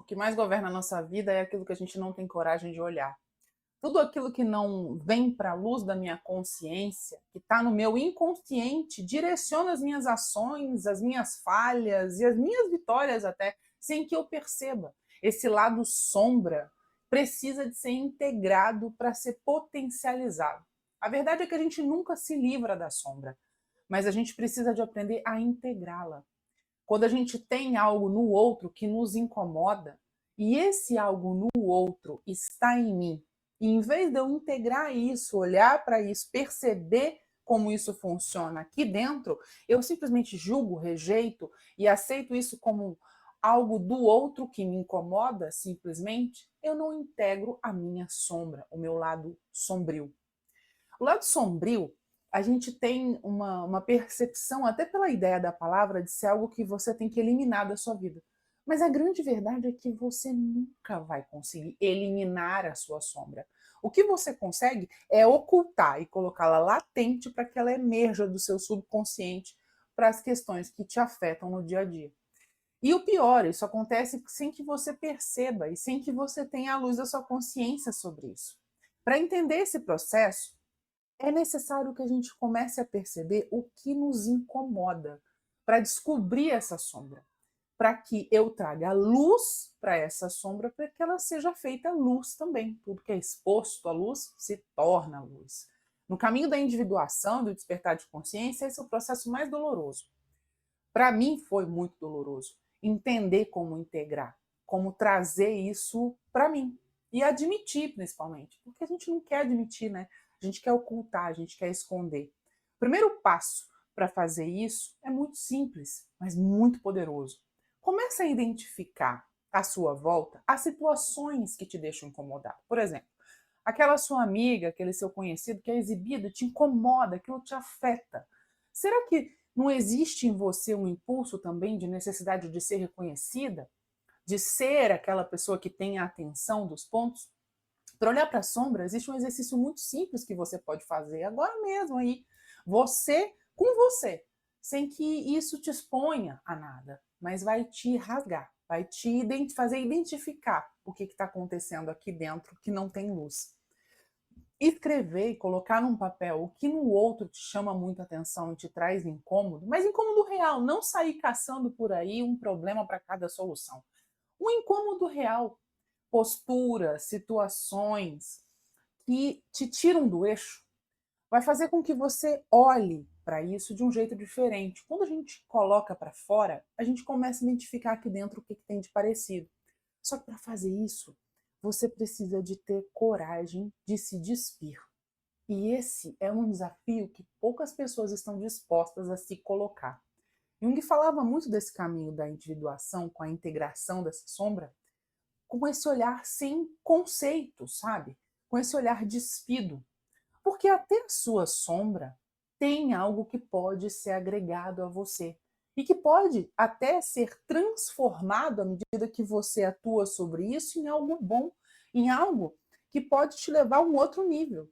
que mais governa a nossa vida é aquilo que a gente não tem coragem de olhar. Tudo aquilo que não vem para a luz da minha consciência, que está no meu inconsciente, direciona as minhas ações, as minhas falhas e as minhas vitórias até, sem que eu perceba. Esse lado sombra precisa de ser integrado para ser potencializado. A verdade é que a gente nunca se livra da sombra, mas a gente precisa de aprender a integrá-la. Quando a gente tem algo no outro que nos incomoda, e esse algo no outro está em mim, e em vez de eu integrar isso, olhar para isso, perceber como isso funciona aqui dentro, eu simplesmente julgo, rejeito e aceito isso como algo do outro que me incomoda, simplesmente, eu não integro a minha sombra, o meu lado sombrio. O lado sombrio, a gente tem uma percepção, até pela ideia da palavra, de ser algo que você tem que eliminar da sua vida. Mas a grande verdade é que você nunca vai conseguir eliminar a sua sombra. O que você consegue é ocultar e colocá-la latente para que ela emerja do seu subconsciente para as questões que te afetam no dia a dia. E o pior, isso acontece sem que você perceba e sem que você tenha a luz da sua consciência sobre isso. Para entender esse processo, é necessário que a gente comece a perceber o que nos incomoda, para descobrir essa sombra, para que eu traga luz para essa sombra, para que ela seja feita luz também. Tudo que é exposto à luz se torna luz. No caminho da individuação, do despertar de consciência, esse é o processo mais doloroso. Para mim foi muito doloroso entender como integrar, como trazer isso para mim e admitir, principalmente, porque a gente não quer admitir, né? A gente quer ocultar, a gente quer esconder. O primeiro passo para fazer isso é muito simples, mas muito poderoso. Comece a identificar à sua volta as situações que te deixam incomodado. Por exemplo, aquela sua amiga, aquele seu conhecido que é exibido, te incomoda, aquilo te afeta. Será que não existe em você um impulso também de necessidade de ser reconhecida? De ser aquela pessoa que tem a atenção dos pontos? Para olhar para a sombra, existe um exercício muito simples que você pode fazer agora mesmo aí. Você com você, sem que isso te exponha a nada, mas vai te rasgar, vai te fazer identificar o que está acontecendo aqui dentro que não tem luz. Escrever e colocar num papel o que no outro te chama muita atenção e te traz incômodo, mas incômodo real, não sair caçando por aí um problema para cada solução. Um incômodo real, posturas, situações que te tiram do eixo, vai fazer com que você olhe para isso de um jeito diferente. Quando a gente coloca para fora, a gente começa a identificar aqui dentro o que tem de parecido. Só que para fazer isso, você precisa de ter coragem de se despir. E esse é um desafio que poucas pessoas estão dispostas a se colocar. Jung falava muito desse caminho da individuação com a integração dessa sombra, com esse olhar sem conceito, sabe? Com esse olhar despido. Porque até a sua sombra tem algo que pode ser agregado a você e que pode até ser transformado à medida que você atua sobre isso em algo bom, em algo que pode te levar a um outro nível.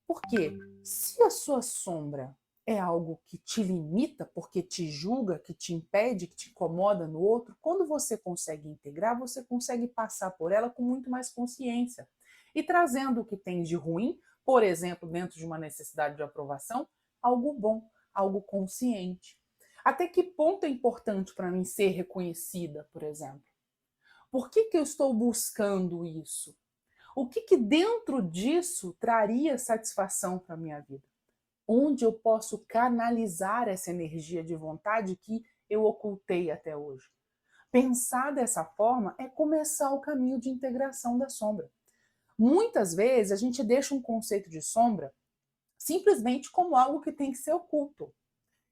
Porque se a sua sombra é algo que te limita, porque te julga, que te impede, que te incomoda no outro, quando você consegue integrar, você consegue passar por ela com muito mais consciência. E trazendo o que tem de ruim, por exemplo, dentro de uma necessidade de aprovação, algo bom, algo consciente. Até que ponto é importante para mim ser reconhecida, por exemplo? Por que eu estou buscando isso? O que dentro disso traria satisfação para a minha vida? Onde eu posso canalizar essa energia de vontade que eu ocultei até hoje? Pensar dessa forma é começar o caminho de integração da sombra. Muitas vezes a gente deixa um conceito de sombra simplesmente como algo que tem que ser oculto,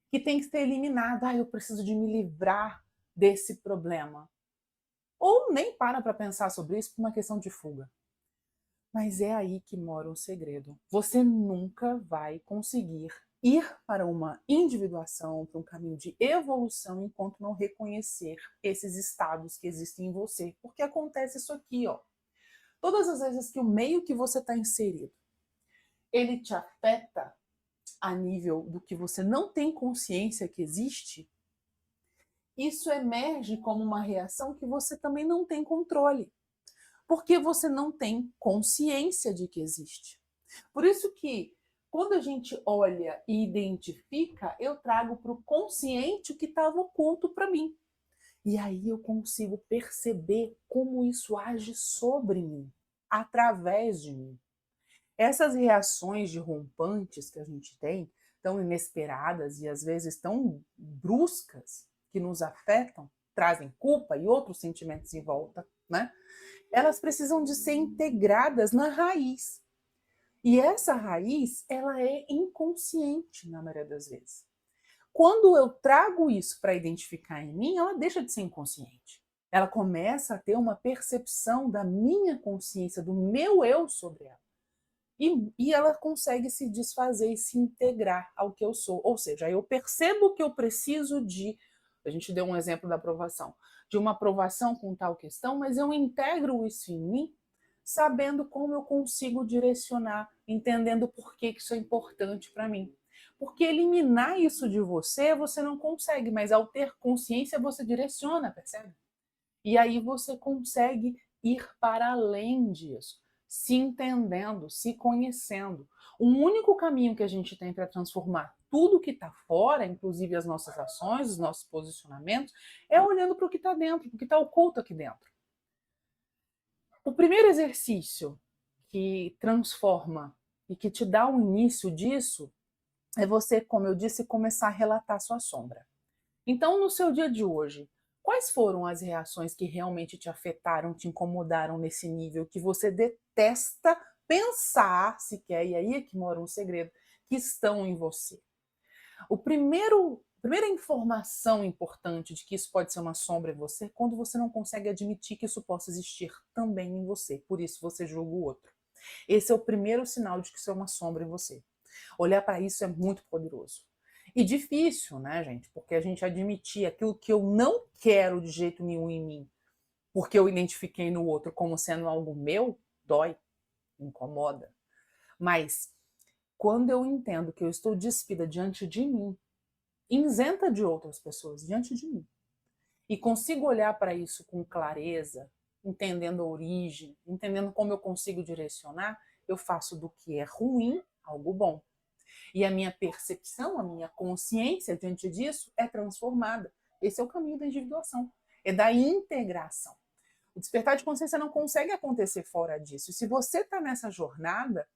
que tem que ser eliminado. Ah, eu preciso de me livrar desse problema. Ou nem para pensar sobre isso por uma questão de fuga. Mas é aí que mora o segredo. Você nunca vai conseguir ir para uma individuação, para um caminho de evolução, enquanto não reconhecer esses estados que existem em você. Porque acontece isso aqui, ó. Todas as vezes que o meio que você está inserido, ele te afeta a nível do que você não tem consciência que existe, isso emerge como uma reação que você também não tem controle, porque você não tem consciência de que existe. Por isso que, quando a gente olha e identifica, eu trago para o consciente o que estava oculto para mim. E aí eu consigo perceber como isso age sobre mim, através de mim. Essas reações de rompantes que a gente tem, tão inesperadas e às vezes tão bruscas, que nos afetam, trazem culpa e outros sentimentos em volta, né? Elas precisam de ser integradas na raiz. E essa raiz, ela é inconsciente na maioria das vezes. Quando eu trago isso para identificar em mim, ela deixa de ser inconsciente. Ela começa a ter uma percepção da minha consciência, do meu eu sobre ela. E ela consegue se desfazer e se integrar ao que eu sou. Ou seja, eu percebo que eu preciso de. A gente deu um exemplo da aprovação, de uma aprovação com tal questão, mas eu integro isso em mim, sabendo como eu consigo direcionar, entendendo por que isso é importante para mim. Porque eliminar isso de você, você não consegue, mas ao ter consciência, você direciona, percebe? E aí você consegue ir para além disso, se entendendo, se conhecendo. O único caminho que a gente tem para transformar tudo que está fora, inclusive as nossas ações, os nossos posicionamentos, é olhando para o que está dentro, para o que está oculto aqui dentro. O primeiro exercício que transforma e que te dá o início disso é você, como eu disse, começar a relatar sua sombra. Então, no seu dia de hoje, quais foram as reações que realmente te afetaram, te incomodaram nesse nível que você detesta pensar sequer, e aí é que mora um segredo, que estão em você? A primeira informação importante de que isso pode ser uma sombra em você é quando você não consegue admitir que isso possa existir também em você. Por isso você julga o outro. Esse é o primeiro sinal de que isso é uma sombra em você. Olhar para isso é muito poderoso. E difícil, né, gente? Porque a gente admitir aquilo que eu não quero de jeito nenhum em mim, porque eu identifiquei no outro como sendo algo meu, dói, incomoda. Mas quando eu entendo que eu estou despida diante de mim, isenta de outras pessoas, diante de mim, e consigo olhar para isso com clareza, entendendo a origem, entendendo como eu consigo direcionar, eu faço do que é ruim algo bom. E a minha percepção, a minha consciência diante disso é transformada. Esse é o caminho da individuação, é da integração. O despertar de consciência não consegue acontecer fora disso. Se você está nessa jornada,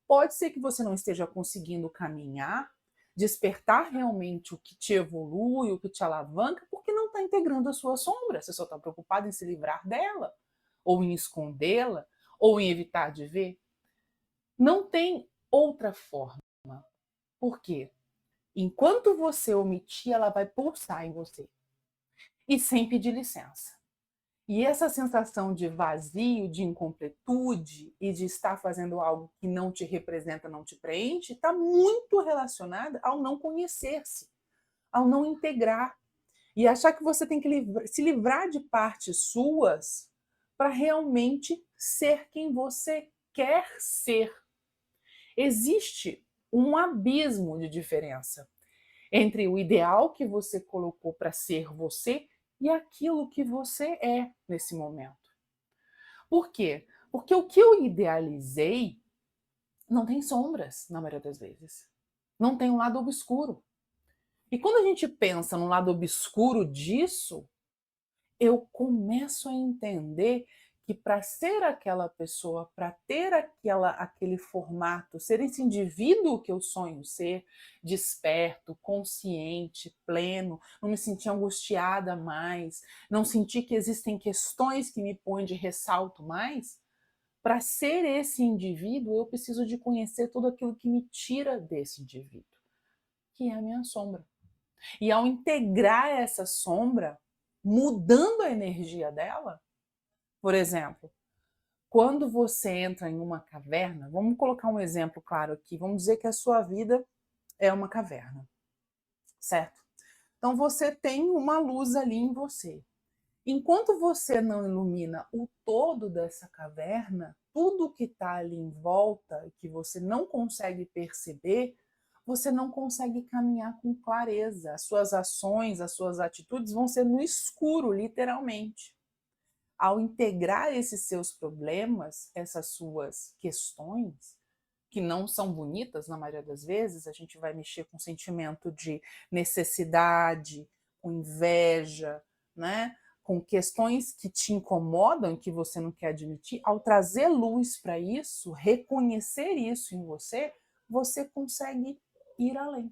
pode ser que você não esteja conseguindo caminhar, despertar realmente o que te evolui, o que te alavanca, porque não está integrando a sua sombra. Você só está preocupado em se livrar dela, ou em escondê-la, ou em evitar de ver. Não tem outra forma. Por quê? Enquanto você omitir, ela vai pulsar em você. E sem pedir licença. E essa sensação de vazio, de incompletude e de estar fazendo algo que não te representa, não te preenche, está muito relacionada ao não conhecer-se, ao não integrar. E achar que você tem que se livrar de partes suas para realmente ser quem você quer ser. Existe um abismo de diferença entre o ideal que você colocou para ser você e aquilo que você é nesse momento. Por quê? Porque o que eu idealizei não tem sombras, na maioria das vezes. Não tem um lado obscuro. E quando a gente pensa no lado obscuro disso, eu começo a entender que para ser aquela pessoa, para ter aquele formato, ser esse indivíduo que eu sonho ser, desperto, consciente, pleno, não me sentir angustiada mais, não sentir que existem questões que me põem de ressalto mais, para ser esse indivíduo, eu preciso de conhecer tudo aquilo que me tira desse indivíduo, que é a minha sombra. E ao integrar essa sombra, mudando a energia dela, por exemplo, quando você entra em uma caverna, vamos colocar um exemplo claro aqui, vamos dizer que a sua vida é uma caverna, certo? Então você tem uma luz ali em você. Enquanto você não ilumina o todo dessa caverna, tudo que está ali em volta, que você não consegue perceber, você não consegue caminhar com clareza. As suas ações, as suas atitudes vão ser no escuro, literalmente. Ao integrar esses seus problemas, essas suas questões, que não são bonitas na maioria das vezes, a gente vai mexer com sentimento de necessidade, com inveja, né? Com questões que te incomodam e que você não quer admitir. Ao trazer luz para isso, reconhecer isso em você, você consegue ir além.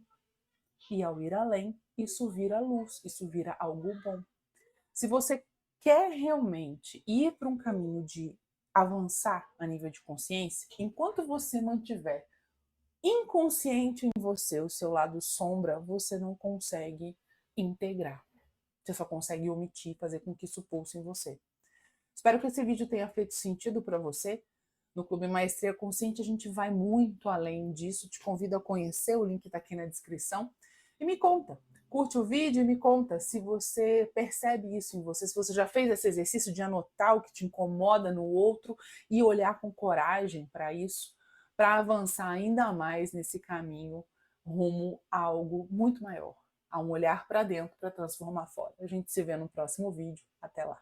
E ao ir além, isso vira luz, isso vira algo bom. Se você quer realmente ir para um caminho de avançar a nível de consciência, enquanto você mantiver inconsciente em você o seu lado sombra, você não consegue integrar. Você só consegue omitir, fazer com que isso pulse em você. Espero que esse vídeo tenha feito sentido para você. No Clube Maestria Consciente a gente vai muito além disso. Te convido a conhecer, o link está aqui na descrição. E me conta, curte o vídeo e me conta se você percebe isso em você, se você já fez esse exercício de anotar o que te incomoda no outro e olhar com coragem para isso, para avançar ainda mais nesse caminho rumo a algo muito maior, a um olhar para dentro para transformar fora. A gente se vê no próximo vídeo. Até lá!